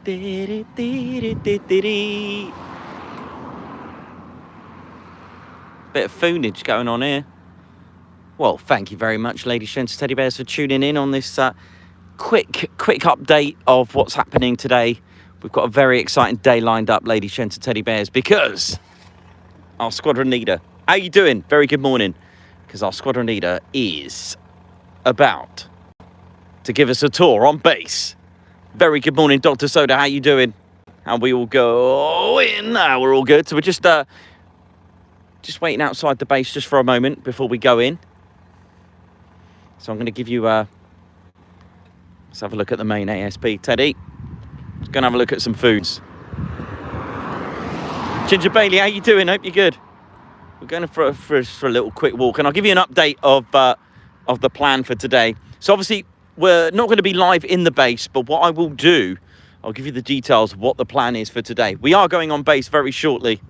Bit of foonage going on here. Well, thank you very much, ladies, gents, teddy bears, for tuning in on this quick update of what's happening today. We've got a very exciting day lined up, ladies, gents, teddy bears, because our squadron leader, how you doing? Very good morning. Because our squadron leader is about to give us a tour on base. Very good morning, Dr. Soda. How you doing? How we all going? We're all good. So we're just waiting outside the base just for a moment before we go in. So I'm going to give you let's have a look at the main ASP. Teddy, just going to have a look at some foods. Ginger Bailey, how you doing? Hope you're good. We're going for a little quick walk, and I'll give you an update of the plan for today. So obviously, we're not going to be live in the base, but what I will do, I'll give you the details of what the plan is for today. We are going on base very shortly.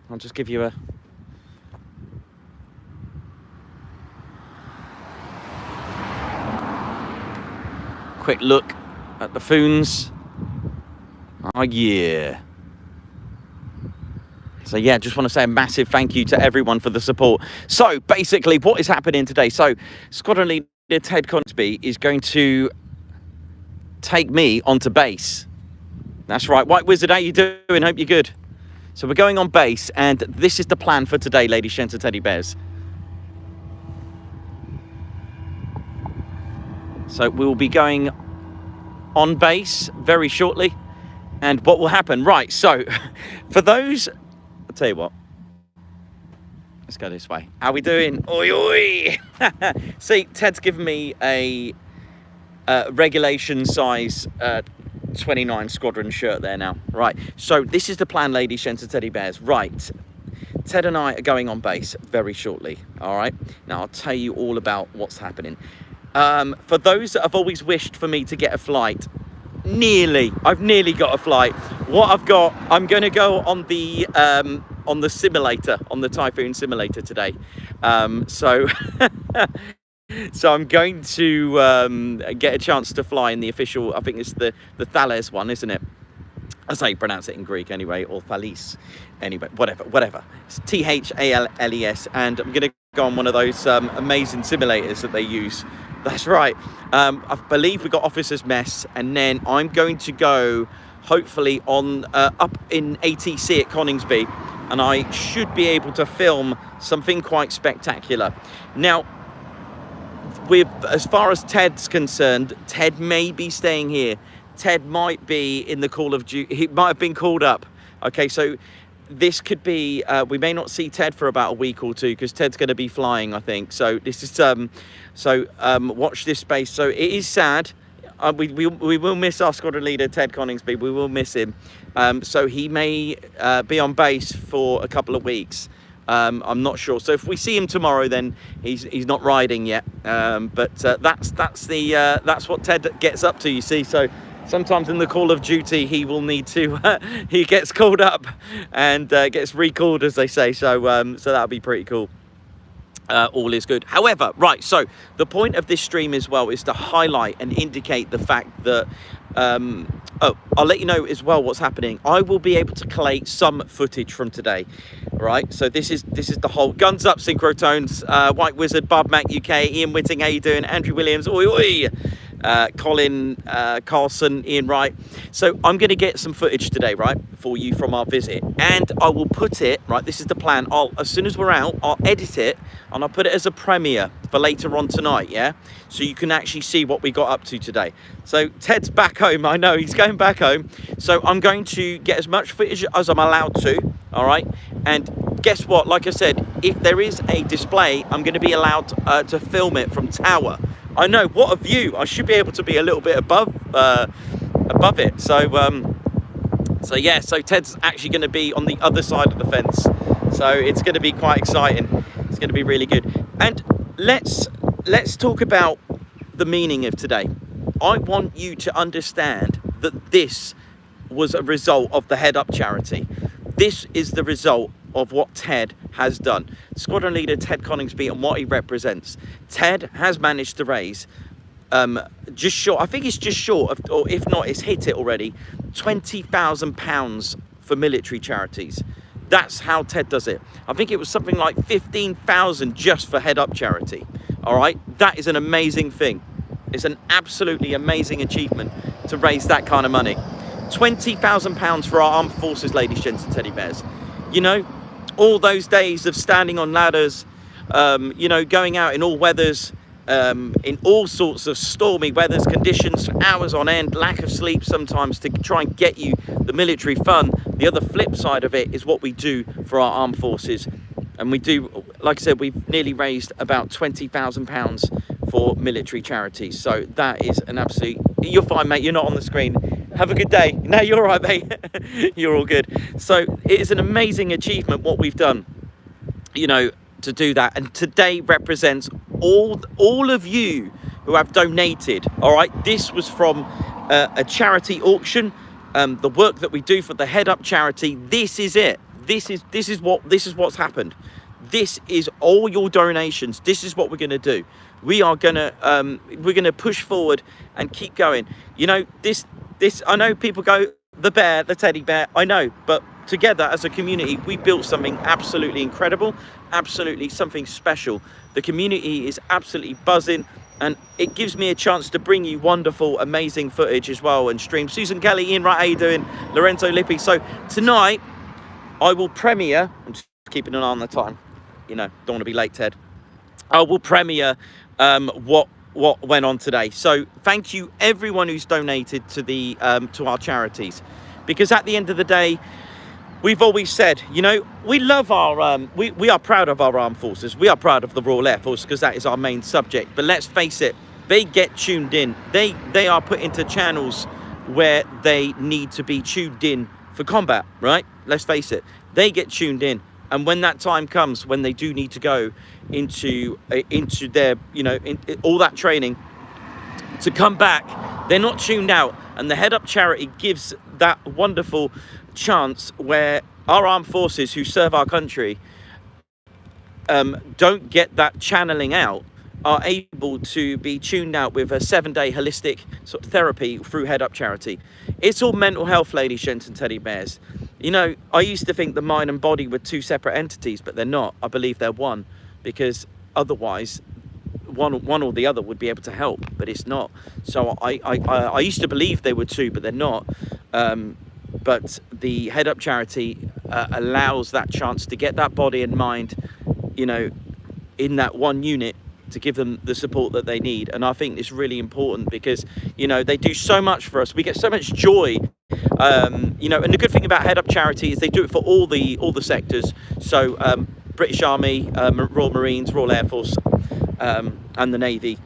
I'll just give you a... quick look at the foons. Oh, yeah. So, yeah, just want to say a massive thank you to everyone for the support. So, basically, what is happening today? So, Squadron Leader Ted Coningsby is going to take me onto base. That's right. White Wizard, how you doing? Hope you're good. So, we're going on base, and this is the plan for today, ladies, gents, and teddy bears. So, we'll be going on base very shortly. And what will happen? Right, so, for those... I'll tell you what. Let's go this way. How we doing? Oi, oi! See, Ted's given me a regulation size 29 squadron shirt there now. Right, so this is the plan, ladies, gents, and teddy bears. Right, Ted and I are going on base very shortly. All right, now I'll tell you all about what's happening. For those that have always wished for me to get a flight, I've nearly got a flight. What I've got, I'm going to go on the simulator, on the Typhoon simulator today. So I'm going to get a chance to fly in the official, I think it's the Thales one, isn't it? That's how you pronounce it in Greek anyway, or Thales. Anyway, whatever. It's Thales, and I'm going to go on one of those amazing simulators that they use. That's right. I believe we got officers mess, and then I'm going to go hopefully on up in ATC at Coningsby, and I should be able to film something quite spectacular. Now, as far as Ted's concerned, Ted may be staying here. Ted might be in the Call of Duty. He might have been called up. Okay, so this could be, we may not see Ted for about a week or two, because Ted's going to be flying, I think. So this is, watch this space. So it is sad. We will miss our squadron leader, Ted Coningsby. We will miss him. So he may be on base for a couple of weeks. I'm not sure. So if we see him tomorrow, then he's not riding yet. But that's what Ted gets up to, you see. So sometimes in the Call of Duty, he will need to, he gets called up and gets recalled, as they say. So that'll be pretty cool. All is good. However, right, so the point of this stream as well is to highlight and indicate the fact that, I'll let you know as well what's happening. I will be able to collate some footage from today, right? So this is the whole guns up synchrotones, White Wizard, Bob Mac UK, Ian Whitting, how you doing? Andrew Williams, oi oi! Colin Carlson, Ian Wright. So I'm going to get some footage today, right, for you from our visit, and I will put it, right, this is the plan, as soon as we're out, I'll edit it and I'll put it as a premiere for later on tonight, yeah, so you can actually see what we got up to today. So Ted's back home, I know he's going back home, so I'm going to get as much footage as I'm allowed to, all right, and guess what, like I said, if there is a display, I'm going to be allowed to film it from tower. I know, what a view. I should be able to be a little bit above it. So yeah, so Ted's actually going to be on the other side of the fence. So it's going to be quite exciting. It's going to be really good. And let's talk about the meaning of today. I want you to understand that this was a result of the Head Up charity. This is the result of what Ted has done. Squadron leader Ted Coningsby and what he represents. Ted has managed to raise just short, I think it's just short of, or if not, it's hit it already, £20,000 for military charities. That's how Ted does it. I think it was something like 15,000 just for Head Up charity. All right, that is an amazing thing. It's an absolutely amazing achievement to raise that kind of money. £20,000 for our armed forces, ladies, gents and teddy bears. You know, all those days of standing on ladders, you know, going out in all weathers, in all sorts of stormy weathers, conditions, hours on end, lack of sleep sometimes to try and get you the military fun. The other flip side of it is what we do for our armed forces. And we do, like I said, we've nearly raised about £20,000 for military charities. So that is an absolute, you're fine, mate, you're not on the screen. Have a good day. No, you're all right, mate. You're all good. So it is an amazing achievement what we've done, you know, to do that. And today represents all of you who have donated. All right, this was from a charity auction. The work that we do for the Head Up charity. This is it. This is what's happened. This is all your donations. This is what we're going to do. We're gonna push forward and keep going. You know, this I know people go, the bear, the teddy bear, I know, but together as a community, we built something absolutely incredible, absolutely something special. The community is absolutely buzzing, and it gives me a chance to bring you wonderful, amazing footage as well and stream. Susan Kelly, Ian Wright, how you doing? Lorenzo Lippi. So tonight, I will premiere, I'm just keeping an eye on the time, you know, don't want to be late, Ted. I will premiere what went on today. So thank you everyone who's donated to the to our charities, because at the end of the day, we've always said, you know, we love our we are proud of our armed forces. We are proud of the Royal Air Force because that is our main subject. But let's face it, they get tuned in. They are put into channels where they need to be tuned in for combat, right? Let's face it, they get tuned in. And when that time comes, when they do need to go into their, you know, all that training to come back, they're not tuned out. And the Head Up charity gives that wonderful chance where our armed forces who serve our country don't get that channeling out, are able to be tuned out with a 7-day holistic sort of therapy through Head Up charity. It's all mental health, ladies, gents and teddy bears. You know, I used to think the mind and body were two separate entities, but they're not. I believe they're one, because otherwise one or the other would be able to help, but it's not. So I used to believe they were two, but they're not. But the Head Up charity allows that chance to get that body and mind, you know, in that one unit, to give them the support that they need. And I think it's really important because, you know, they do so much for us. We get so much joy. You know, and the good thing about Head Up charity is they do it for all the sectors. So British Army, Royal Marines, Royal Air Force, and the Navy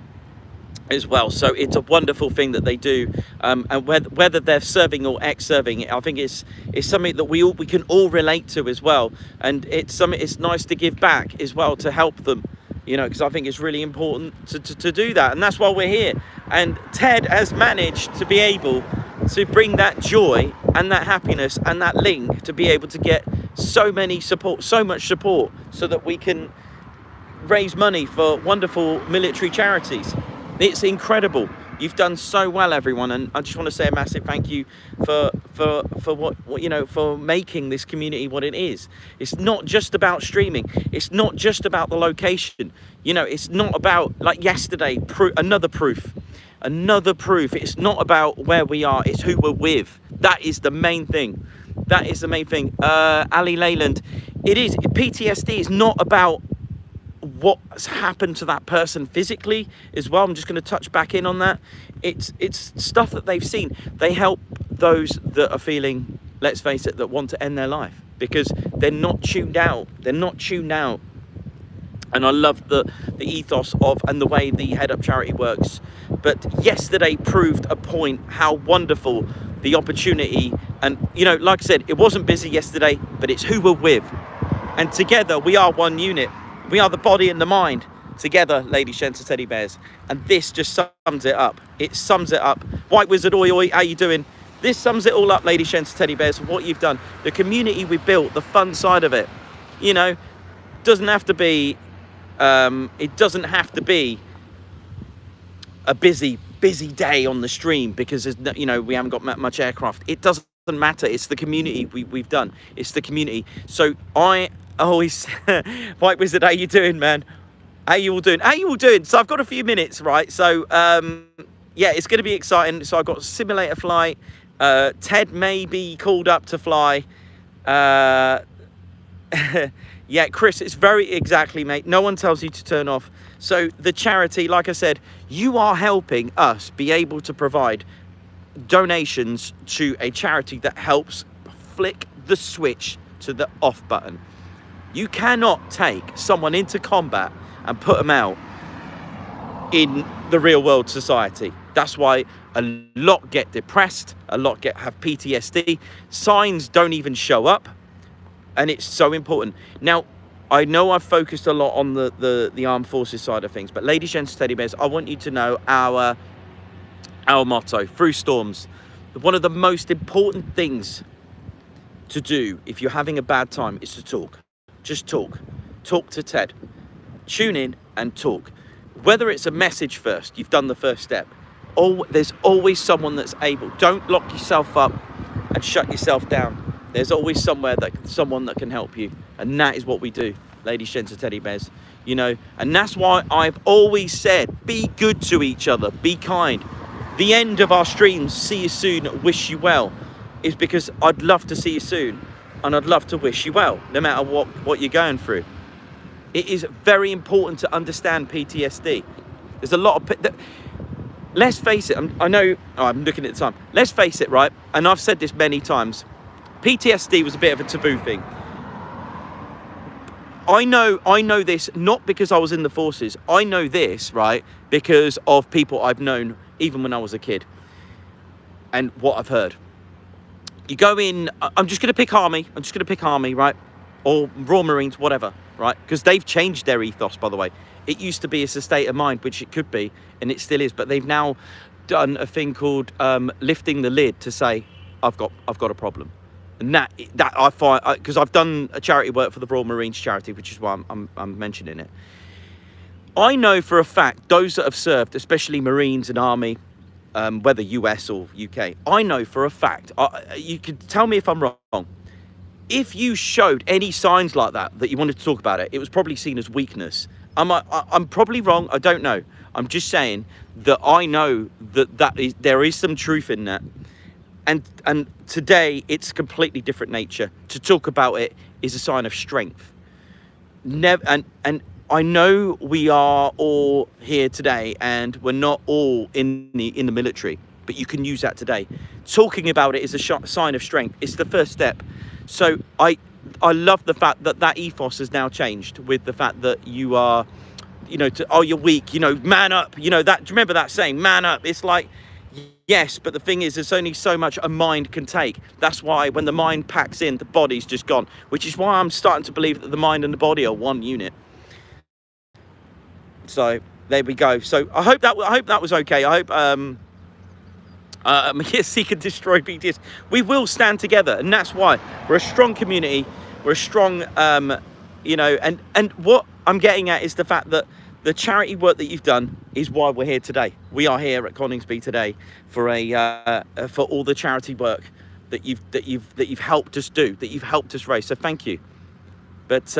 as well. So it's a wonderful thing that they do, and whether they're serving or ex-serving, I think it's something that we can all relate to as well. And it's nice to give back as well, to help them, you know, because I think it's really important to do that. And that's why we're here. And Ted has managed to be able to bring that joy and that happiness and that link to be able to get so much support, so that we can raise money for wonderful military charities. It's incredible. You've done so well, everyone, and I just want to say a massive thank you for what you know, for making this community what it is. It's not just about streaming. It's not just about the location. You know, it's not about, like yesterday, another proof. It's not about where we are. It's who we're with. That is the main thing. Ali Leyland, PTSD is not about what's happened to that person physically as well. I'm just going to touch back in on that. It's stuff that they've seen. They help those that are feeling, let's face it, that want to end their life because they're not tuned out. And I love the ethos of and the way the Head Up charity works. But yesterday proved a point how wonderful the opportunity, and you know, like I said, it wasn't busy yesterday, but it's who we're with. And together we are one unit. We are the body and the mind together, ladies, gents and teddy bears. And this just sums it up. It sums it up. White Wizard, oi, oi, how you doing? This sums it all up, ladies, gents and teddy bears, what you've done. The community we built, the fun side of it. You know, it doesn't have to be a busy day on the stream because there's no, you know, we haven't got much aircraft. It doesn't matter. It's the community we've done. It's the community. So I always, White Wizard, how you doing, man? How you all doing? So I've got a few minutes, right? So yeah, it's going to be exciting. So I've got simulator flight. Ted may be called up to fly. Yeah, Chris, it's very exactly, mate. No one tells you to turn off. So the charity, like I said, you are helping us be able to provide donations to a charity that helps flick the switch to the off button. You cannot take someone into combat and put them out in the real world society. That's why a lot get depressed, a lot have PTSD, signs don't even show up, and it's so important. Now, I know I've focused a lot on the armed forces side of things, but ladies, gents, teddy bears, I want you to know our motto, through storms. One of the most important things to do if you're having a bad time is to talk. Just talk. Talk to Ted. Tune in and talk. Whether it's a message first, you've done the first step. There's always someone that's able. Don't lock yourself up and shut yourself down. There's always someone that can help you. And that is what we do, ladies, gents, and teddy bears. You know, and that's why I've always said, be good to each other, be kind. The end of our streams, see you soon, wish you well, is because I'd love to see you soon. And I'd love to wish you well, no matter what you're going through. It is very important to understand PTSD. There's a lot of... Let's face it, I know... Oh, I'm looking at the time. Let's face it, right? And I've said this many times. PTSD was a bit of a taboo thing. I know this not because I was in the forces. I know this, right, because of people I've known even when I was a kid. And what I've heard. You go in... I'm just going to pick Army. Right? Or Royal Marines, whatever, right? Because they've changed their ethos, by the way. It used to be it's a state of mind, which it could be, and it still is. But they've now done a thing called lifting the lid to say, I've got a problem. And that I find, because I've done a charity work for the Royal Marines charity, which is why I'm mentioning it. I know for a fact those that have served, especially Marines and Army, whether US or UK, I know for a fact. You could tell me if I'm wrong. If you showed any signs like that you wanted to talk about it, it was probably seen as weakness. I'm probably wrong. I don't know. I'm just saying that I know there is some truth in that. And today it's completely different nature. To talk about it is a sign of strength. And I know we are all here today, and we're not all in the military, but you can use that today. Talking about it is a sign of strength. It's the first step. So I love the fact that ethos has now changed with the fact that you are, you know, you're weak, you know, man up, you know, that, do you remember that saying, man up? It's like, yes, but the thing is, there's only so much a mind can take. That's why when the mind packs in, the body's just gone, which is why I'm starting to believe that the mind and the body are one unit. So there we go. So I hope that was okay. I hope seek and destroy BTS. We will stand together, and that's why we're a strong community. We're a strong, you know, and what I'm getting at is the fact that the charity work that you've done is why we're here today. We are here at Coningsby today for for all the charity work that you've helped us do, that you've helped us raise. So thank you. But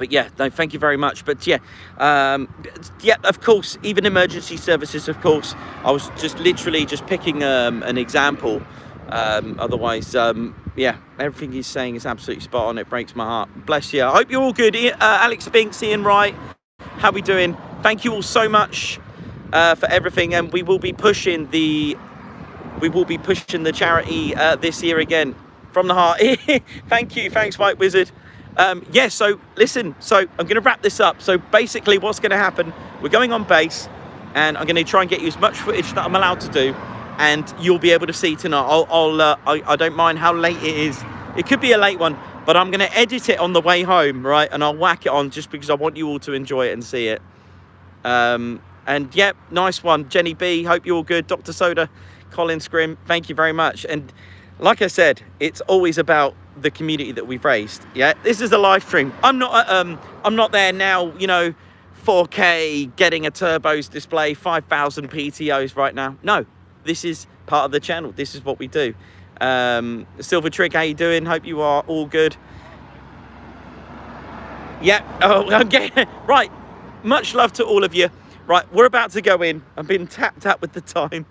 yeah, no, thank you very much. But yeah, yeah, of course, even emergency services, of course. I was just literally just picking an example. Otherwise, yeah, everything he's saying is absolutely spot on. It breaks my heart. Bless you. I hope you're all good. Alex Binks, Ian Wright, how we doing? Thank you all so much for everything, and we will be pushing the charity this year again from the heart. Thank you. Thanks, White Wizard. Yeah, so listen, so I'm going to wrap this up. So basically what's going to happen, we're going on base, and I'm going to try and get you as much footage that I'm allowed to do, and you'll be able to see tonight. I don't mind how late it is. It could be a late one, but I'm going to edit it on the way home, right? And I'll whack it on just because I want you all to enjoy it and see it. And yeah, nice one. Jenny B, hope you're all good. Dr. Soda, Colin Scrim, thank you very much. And like I said, it's always about the community that we've raised. Yeah, this is a live stream. I'm not there now, you know, 4K, getting a turbos display, 5,000 PTOs right now. No, this is part of the channel. This is what we do. Silver Trig, how you doing? Hope you are all good. Yeah, oh, okay. Right, much love to all of you. Right, we're about to go in. I've been tapped out with the time.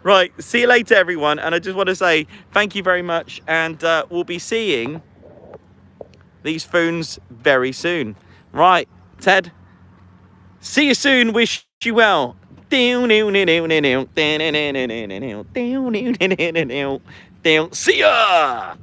Right, see you later, everyone. And I just want to say thank you very much. And we'll be seeing these phones very soon. Right, Ted, see you soon. Wish you well. See ya.